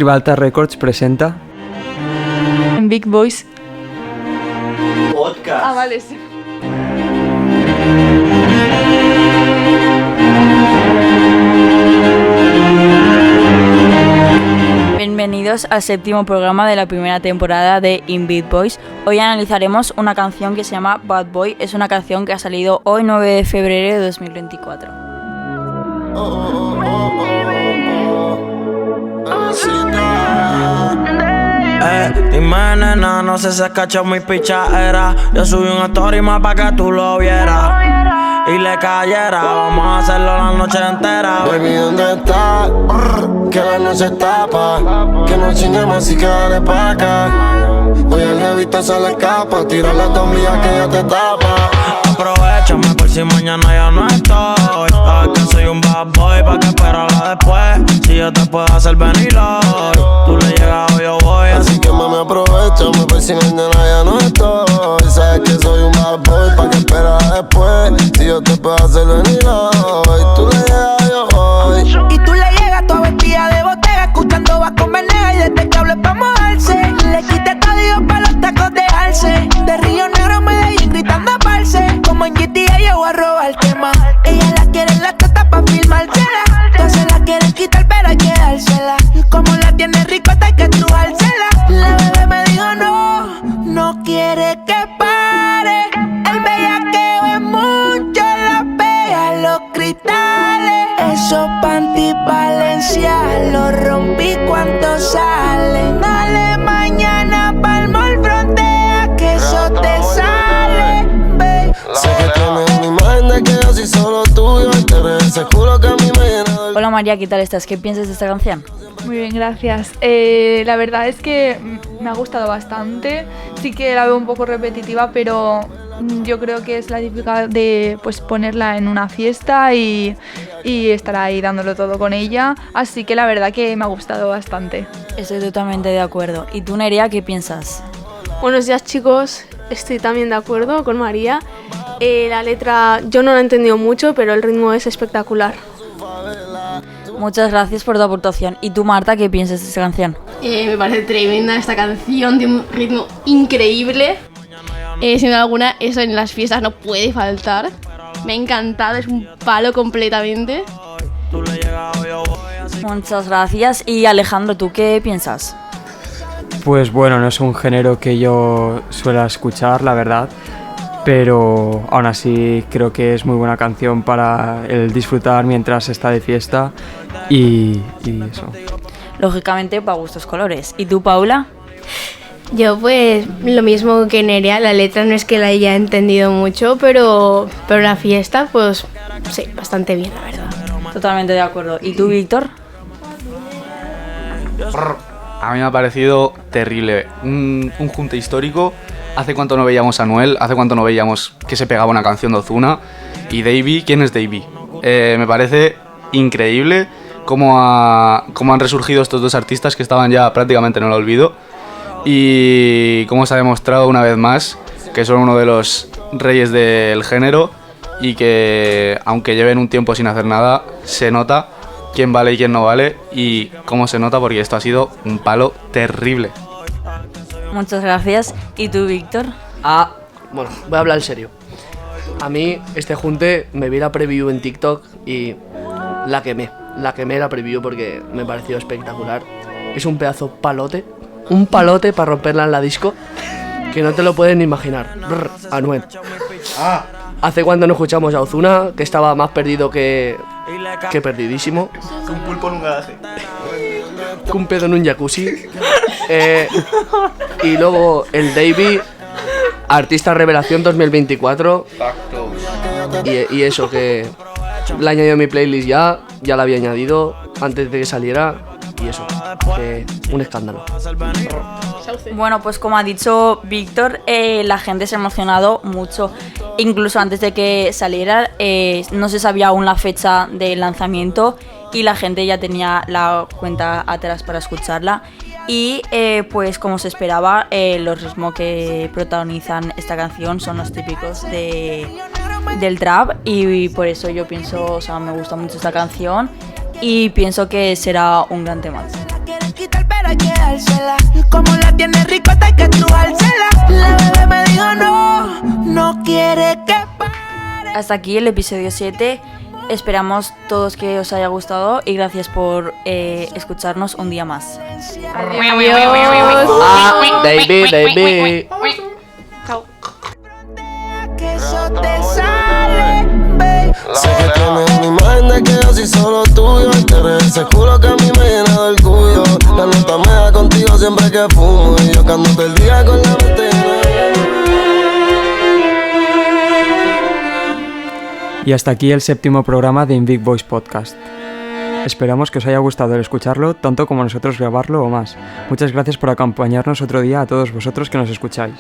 Ribalta Records presenta En Big Boys Podcast. Ah, vale, sí. Bienvenidos al séptimo programa de la primera temporada de In Beat Boys. Hoy analizaremos una canción que se llama Bad Boy. Es una canción que ha salido hoy 9 de febrero de 2024. Dime nena, no sé si has cachado mi pichadera. Yo subí una story más pa' que tú lo vieras y le cayera, vamos a hacerlo la noche entera. Baby, ¿dónde estás? Que la noche tapa, que no chinguemos así que dale pa' acá. Voy al revista, se le escapa, tira las dos mías que ya te tapa. Aprovechame por si mañana ya no estoy. Sabes que soy un bad boy, pa' que esperarla después. Si yo te puedo hacer venir hoy, tú le llegas o yo voy. Así que mami, aprovechame por si mañana ya no estoy. Sabes que soy un bad boy, pa' que esperarla después. Si yo te puedo hacer venir hoy, tú le llegas o yo voy. Y tú le llegas toda vestida de botella, escuchando vas con Venegas y desde que hables pa' mojarse. Le quité todo Dios pa' los tacos de alce. De Río Negro a Medellín gritando parce. Como en GTA yo voy a robar tema. Ella la quiere en la teta pa' filmársela. Todas se la quieren quitar pero hay que dársela. Como la tiene ricota hay que trujársela. La bebé me dijo no quiere que pare. El bellaqueo es mucho, la pega los cristales. Esos panty Valencia los rompí cuando salen. Dale mañana pa'l mall frontea que eso te sale, babe. Sé que tienes una imagen de que yo soy solo tuyo y te ese culo que a mí me llena de... Hola María, ¿qué tal estás? ¿Qué piensas de esta canción? Muy bien, gracias. La verdad es que me ha gustado bastante. Sí que la veo un poco repetitiva, pero yo creo que es la típica de pues ponerla en una fiesta y estar ahí dándolo todo con ella. Así que la verdad que me ha gustado bastante. Estoy totalmente de acuerdo. ¿Y tú, Nerea, qué piensas? Buenos días, chicos. Estoy también de acuerdo con María. La letra yo no la he entendido mucho, pero el ritmo es espectacular. Muchas gracias por tu aportación. ¿Y tú, Marta, qué piensas de esta canción? Me parece tremenda esta canción, de un ritmo increíble. Sin duda alguna, eso en las fiestas no puede faltar. Me ha encantado, es un palo completamente. Muchas gracias. Y Alejandro, ¿tú qué piensas? Pues bueno, no es un género que yo suela escuchar, la verdad, pero aún así creo que es muy buena canción para el disfrutar mientras se está de fiesta y eso. Lógicamente, para gustos colores. ¿Y tú, Paula? Yo pues lo mismo que Nerea, la letra no es que la haya entendido mucho, pero la fiesta pues sí, bastante bien, la verdad. Totalmente de acuerdo. ¿Y tú, Víctor? A mí me ha parecido terrible, un junte histórico. Hace cuánto no veíamos a Anuel, hace cuánto no veíamos que se pegaba una canción de Ozuna. Y Davey, ¿quién es Davey? Me parece increíble cómo han resurgido estos dos artistas que estaban ya prácticamente en el olvido. Y cómo se ha demostrado una vez más que son uno de los reyes del género y que aunque lleven un tiempo sin hacer nada, se nota quién vale y quién no vale y cómo se nota, porque esto ha sido un palo terrible. Muchas gracias. ¿Y tú, Víctor? Bueno, voy a hablar en serio. A mí este junte me vi la preview en TikTok y la quemé la preview porque me pareció espectacular. Es un pedazo palote, un palote para romperla en la disco que no te lo puedes ni imaginar. Anuel. Hace cuando no escuchamos a Ozuna, que estaba más perdido que perdidísimo. Un pulpo en un garaje. Un pedo en un jacuzzi. Y luego el Davey, artista revelación 2024. Y eso, que la he añadido a mi playlist ya la había añadido antes de que saliera. Y eso, un escándalo. Bueno, pues como ha dicho Víctor, la gente se ha emocionado mucho. Incluso antes de que saliera, no se sabía aún la fecha del lanzamiento y la gente ya tenía la cuenta atrás para escucharla. Y pues como se esperaba, los ritmos que protagonizan esta canción son los típicos del trap, y por eso yo pienso, o sea, me gusta mucho esta canción y pienso que será un gran tema. pero hay que dársela. Como la tiene ricota hay que trujársela. La bebé me dijo no quiere que pare. Hasta aquí el episodio 7. Esperamos todos que os haya gustado y gracias por escucharnos un día más. Adiós. Baby. Chao. Que eso te sale, babe. Sé que tienes una imagen de que yo soy solo tuyo y que eres ese culo que a mí me llena de orgullo. La nota me da contigo siempre que fumo y yo canto todo el día con la mente llena. Y hasta aquí el 7º programa de Invic Voice Podcast. Esperamos que os haya gustado el escucharlo tanto como nosotros grabarlo o más. Muchas gracias por acompañarnos otro día a todos vosotros que nos escucháis.